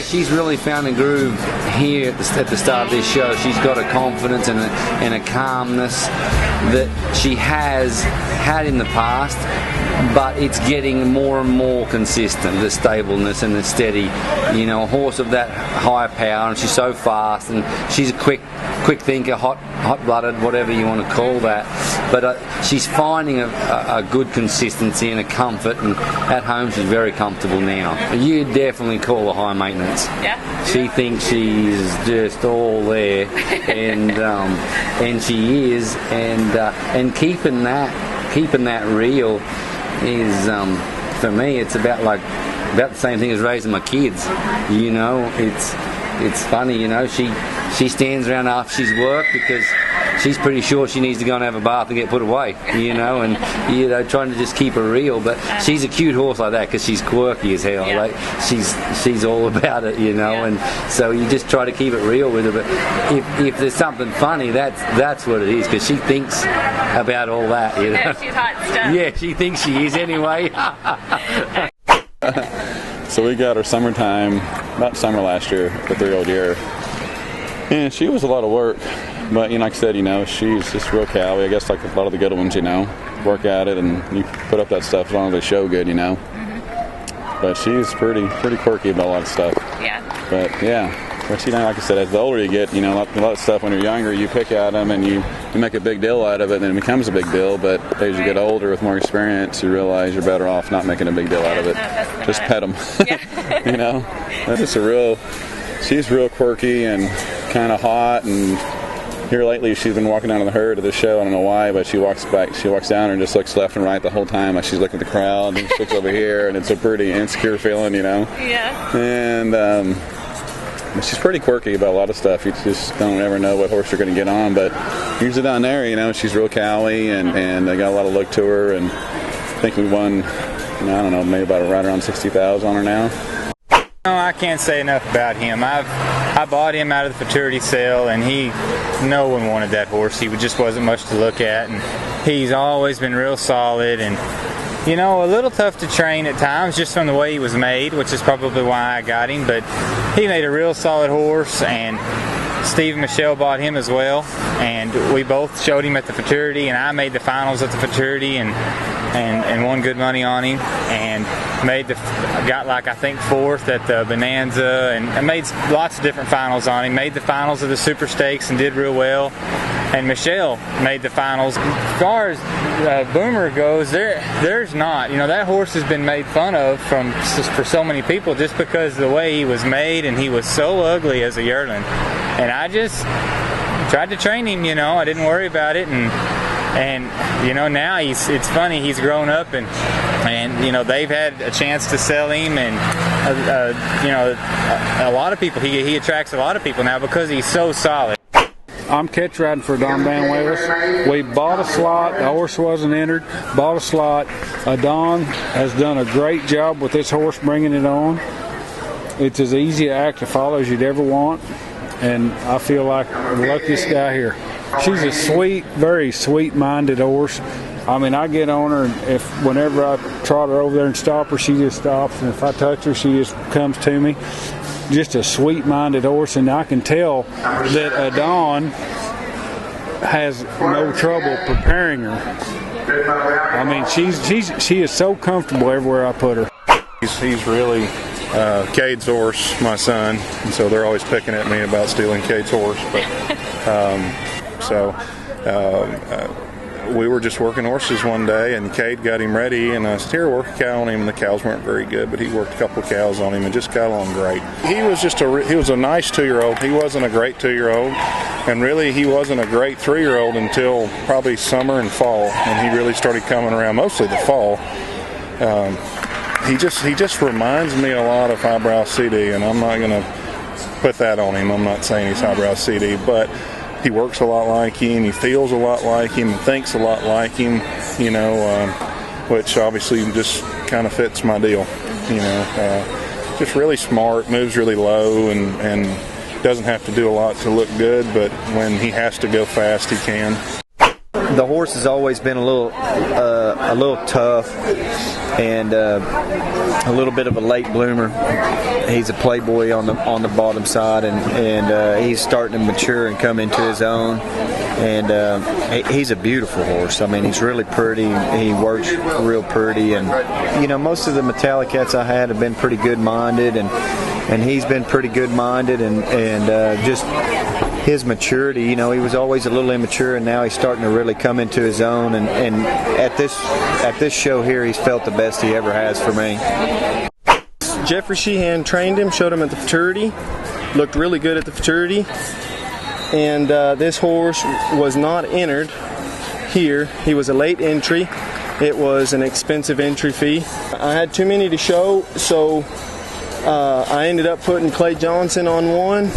She's really found a groove here at the start of this show. She's got a confidence and a calmness that she has had in the past, but it's getting more and more consistent, the stableness and the steady. You know, a horse of that high power, and she's so fast, and she's a quick thinker, hot-blooded, whatever you want to call that. But she's finding a good consistency and a comfort, and at home she's very comfortable now. You'd definitely call her high maintenance. Yeah. She thinks she's just all there, and she is, and keeping that real is, for me, it's about the same thing as raising my kids. You know, it's funny. You know, she stands around after she's worked because she's pretty sure she needs to go and have a bath and get put away, you know, and trying to just keep her real. But she's a cute horse like that because she's quirky as hell. Yeah. Like she's all about it, you know, and so you just try to keep it real with her. But if there's something funny, that's what it is, because she thinks about all that, you know. She's hot stuff. Yeah, she thinks she is anyway. So we got her summertime, about summer last year, the 3-year-old year, and she was a lot of work. But, like I said, she's just real cowy. I guess like a lot of the good ones, work at it, and you put up that stuff as long as they show good, Mm-hmm. But she's pretty quirky about a lot of stuff. Yeah. But, like I said, as the older you get, a lot of stuff when you're younger, you pick at them and you make a big deal out of it, and then it becomes a big deal. But as you get older with more experience, you realize you're better off not making a big deal out of it. Just pet them. Yeah. That's just she's real quirky and kind of hot, and here lately she's been walking down to the herd of the show. I don't know why, but she walks down and just looks left and right the whole time, like she's looking at the crowd, and she looks over here, and it's a pretty insecure feeling, Yeah. And she's pretty quirky about a lot of stuff. You just don't ever know what horse you're going to get on. But usually down there, she's real cowy, and they got a lot of look to her. And I think we won, I don't know, maybe about right around 60,000 on her now. No, I can't say enough about him. I bought him out of the futurity sale, and no one wanted that horse. He just wasn't much to look at, and he's always been real solid, and a little tough to train at times just from the way he was made, which is probably why I got him. But he made a real solid horse, and Steve and Michelle bought him as well, and we both showed him at the futurity, and I made the finals at the futurity and won good money on him, and got I think fourth at the Bonanza, and I made lots of different finals on him. Made the finals of the Super Stakes and did real well. And Michelle made the finals. As far as Boomer goes, there's not. That horse has been made fun of for so many people just because of the way he was made, and he was so ugly as a yearling. And I just tried to train him. I didn't worry about it, and now it's funny, he's grown up, and they've had a chance to sell him, and a lot of people, he attracts a lot of people now because he's so solid. I'm catch riding for Don Van Willis. We bought a slot. The horse wasn't entered. Bought a slot. Don has done a great job with this horse bringing it on. It's as easy an act to follow as you'd ever want, and I feel like the luckiest guy here. She's a sweet, very sweet-minded horse. I get on her, and whenever I trot her over there and stop her, she just stops, and if I touch her, she just comes to me. Just a sweet-minded horse, and I can tell that Dawn has no trouble preparing her. She is so comfortable everywhere I put her. He's really Cade's horse, my son, and so they're always picking at me about stealing Cade's horse. But we were just working horses one day, and Cade got him ready, and I said, "Here, work a cow on him." And the cows weren't very good, but he worked a couple of cows on him and just got along great. He was he was a nice 2-year-old. He wasn't a great 2-year-old, and really he wasn't a great 3-year-old until probably summer and fall, and he really started coming around mostly the fall. He just reminds me a lot of Highbrow CD, and I'm not going to put that on him. I'm not saying he's Highbrow CD, but he works a lot like him, he feels a lot like him, thinks a lot like him, which obviously just kind of fits my deal. Just really smart, moves really low, and doesn't have to do a lot to look good, but when he has to go fast, he can. the horse has always been a little tough and a little bit of a late bloomer. He's a playboy on the bottom side, and he's starting to mature and come into his own. And he's a beautiful horse. I mean, he's really pretty. He works real pretty, and most of the metallic cats I had have been pretty good-minded, and he's been pretty good-minded, and just his maturity. He was always a little immature, and now he's starting to really come into his own. And at this show here, he's felt the best he ever has for me. Jeffrey Sheehan trained him, showed him at the futurity, looked really good at the futurity. And this horse was not entered here. He was a late entry. It was an expensive entry fee. I had too many to show, so I ended up putting Clay Johnson on one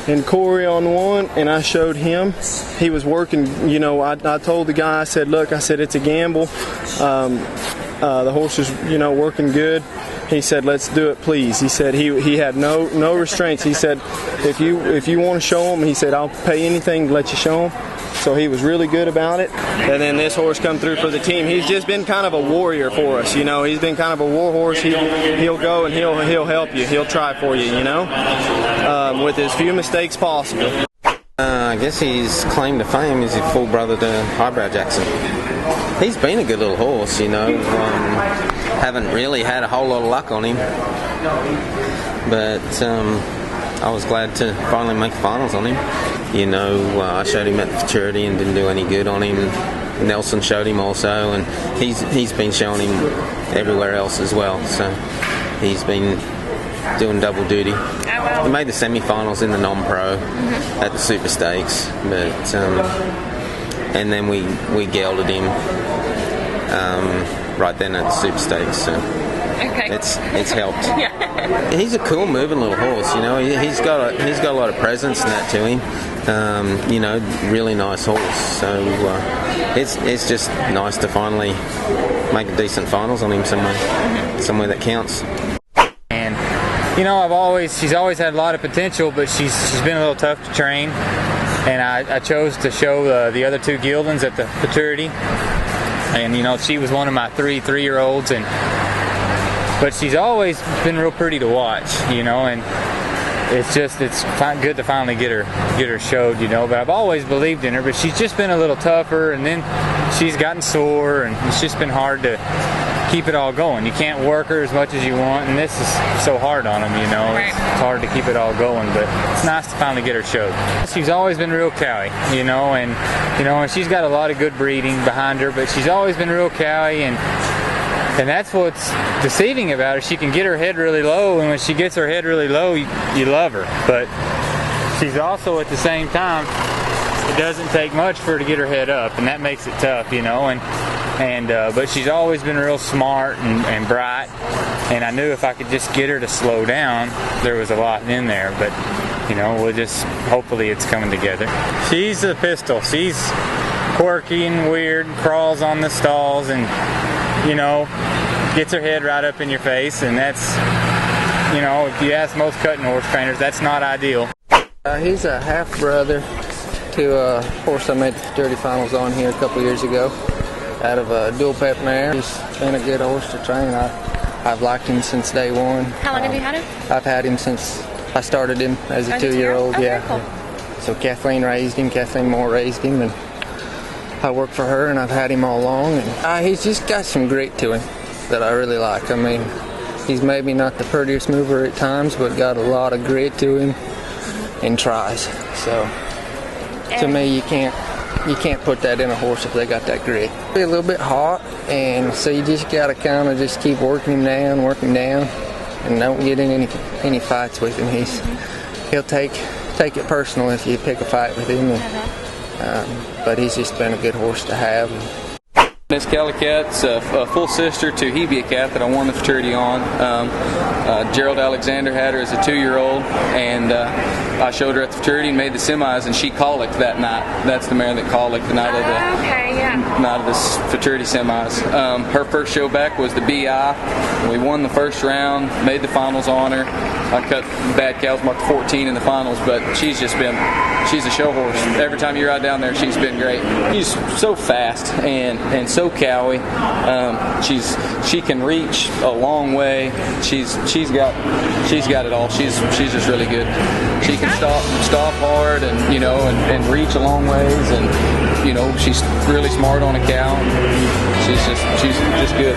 and Corey on one, and I showed him. He was working, I told the guy, I said, look, it's a gamble. The horse is, working good. He said, let's do it, please. He said he had no restraints. He said, if you want to show him, he said, I'll pay anything to let you show him. So he was really good about it. And then this horse come through for the team. He's just been kind of a warrior for us. He's been kind of a war horse. He'll go and he'll help you. He'll try for you. With as few mistakes possible. I guess his claim to fame is his full brother to Highbrow Jackson. He's been a good little horse, haven't really had a whole lot of luck on him, but I was glad to finally make finals on him. I showed him at the futurity and didn't do any good on him. Nelson showed him also, and he's been showing him everywhere else as well, so he's been doing double duty. He made the semi-finals in the non-pro at the Super Stakes, but and then we gelded him right then at the Super Stakes, so it's helped. Yeah. He's a cool moving little horse, he's got a lot of presence in that to him. Really nice horse, so it's just nice to finally make a decent finals on him somewhere that counts. And she's always had a lot of potential, but she's been a little tough to train. And I chose to show the other two geldings at the futurity. And she was one of my three-year-olds, but she's always been real pretty to watch, and it's good to finally get her showed, but I've always believed in her, but she's just been a little tougher, and then she's gotten sore, and it's just been hard to keep it all going. You can't work her as much as you want, and this is so hard on them, It's hard to keep it all going, but it's nice to finally get her showed. She's always been real cowy, and she's got a lot of good breeding behind her, but she's always been real cowy, and that's what's deceiving about her. She can get her head really low, and when she gets her head really low, you love her. But she's also, at the same time, it doesn't take much for her to get her head up, and that makes it tough, but she's always been real smart and bright, and I knew if I could just get her to slow down, there was a lot in there, but we'll just, hopefully it's coming together. She's a pistol. She's quirky and weird, crawls on the stalls, and gets her head right up in your face, and that's, if you ask most cutting horse trainers, that's not ideal. He's a half brother to a horse I made the futurity finals on here a couple years ago, out of a dual pet mare. He's been a good horse to train. I've liked him since day one. How long have you had him? I've had him since I started him as a 2-year-old. Oh, yeah. very cool. So Kathleen raised him. Kathleen Moore raised him, and I work for her, and I've had him all along. And he's just got some grit to him that I really like. I mean, he's maybe not the prettiest mover at times, but got a lot of grit to him and tries. So to me, you can't put that in a horse if they got that grit. Be a little bit hot, and so you just got to kind of just keep working him down, and don't get in any fights with him. He'll take it personal if you pick a fight with him. But he's just been a good horse to have. This Cali Cat's a full sister to Hebia Cat that I won the futurity on. Gerald Alexander had her as a 2-year-old, and I showed her at the futurity and made the semis, and she colicked that night. That's the mare that colicked the night of the night of the futurity semis. Her first show back was the BI. We won the first round, made the finals on her. I cut bad cows, marked 14 in the finals, but she's a show horse. Every time you ride down there, she's been great. She's so fast and so cowy. She can reach a long way. She's got it all. She's just really good. She can stop hard and reach a long ways, and she's really smart on a cow. She's just good.